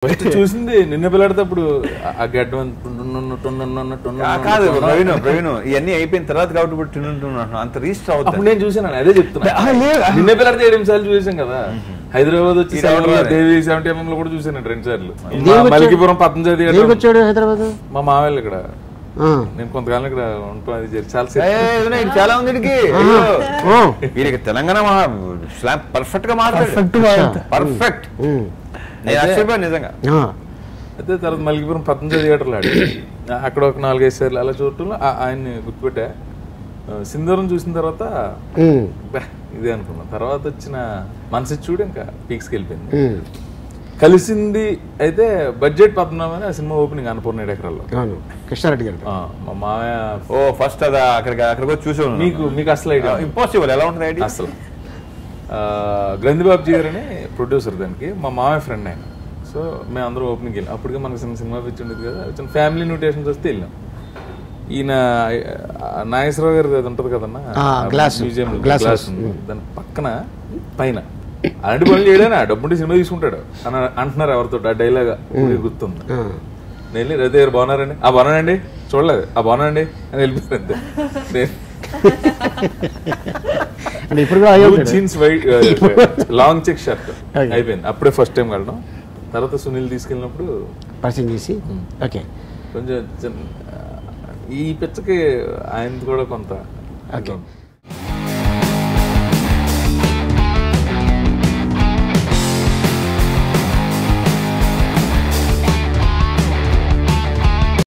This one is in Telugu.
చూసింది నిన్న పిల్లాడితేప్పుడు ఆ గడ్డ కాదు ప్రవీణ్ ఇవన్నీ అయిపోయిన తర్వాత కాబట్టి అంత రిజిస్టర్ అవుతుంది. నేను చూసాను, అదే చెప్తున్నా. నిన్న పిల్లాడితే 7 సార్లు చూసాం కదా. హైదరాబాద్ వచ్చి దేవి 70mm లో కూడా చూసాను 2 సార్లు. మలికిపురం పద్మజాతి హైదరాబాద్ మా మామయ్యలు ఇక్కడ. నేను కొంతకాలం ఇక్కడ ఉంటాను. చాలా ఉంది వీరికి తెలంగాణ పర్ఫెక్ట్ గా మాట్లాడు. పర్ఫెక్ట్ నిజంగా. అయితే తర్వాత మలికిపురం పద్మజాతి థియేటర్లో ఆడి అక్కడ ఒక 4-5 సార్లు అలా చూడటంలో ఆయన్ని గుర్తుపెట్టా. సింధూరం చూసిన తర్వాత ఇదే అనుకున్నా. తర్వాత వచ్చిన మనసు చూడు ఇంకా పీక్స్కి వెళ్ళిపోయింది. కలిసింది అయితే బడ్జెట్ 17 ఆ సినిమా ఓపెనింగ్ అన్నపూర్ణ ఎకరాల్లో కృష్ణారెడ్డి గారు మా మామయ్య. ఫస్ట్ అదా అక్కడికి చూసాను. మీకు అసలు ఐడియా ఇంపాసిబుల్ ఎలా ఉంటుంది ఐడియా అసలు. గ్రంథిబాబుజీ గారు అని ప్రొడ్యూసర్ దానికి, మా మామయ్య ఫ్రెండ్ ఆయన. సో మేము అందరం ఓపెనింగ్ వెళ్ళాం. అప్పటికే మనకు సినిమా పిచ్చి ఉండేది కదా, వచ్చిన ఫ్యామిలీ ఇన్విటేషన్స్ వస్తే వెళ్ళాం. ఈయన నాగేశ్వరరావు గారు అది ఉంటుంది కదన్నా మ్యూజియం, గ్లాస్ దాని పక్కన పైన అలాంటి పనులు చేయడానా డబ్బుంటే సినిమా తీసుకుంటాడు అని అంటున్నారు ఎవరితో. ఆ డైలాగ్ గుర్తుంది. నేను రవి గారు బాగున్నారండి, బాగున్నానండి, చూడలేదు బాగున్నానండి అని వెళ్ళిపోయారు అంతే. లాంగ్ చెక్ షర్ట్ అయిపోయింది అప్పుడే ఫస్ట్ టైం వెళ్ళడం. తర్వాత సునీల్ తీసుకెళ్ళినప్పుడు పరిచయం చేసి ఓకే కొంచెం ఈ పిచ్చకి ఆయన కూడా కొంత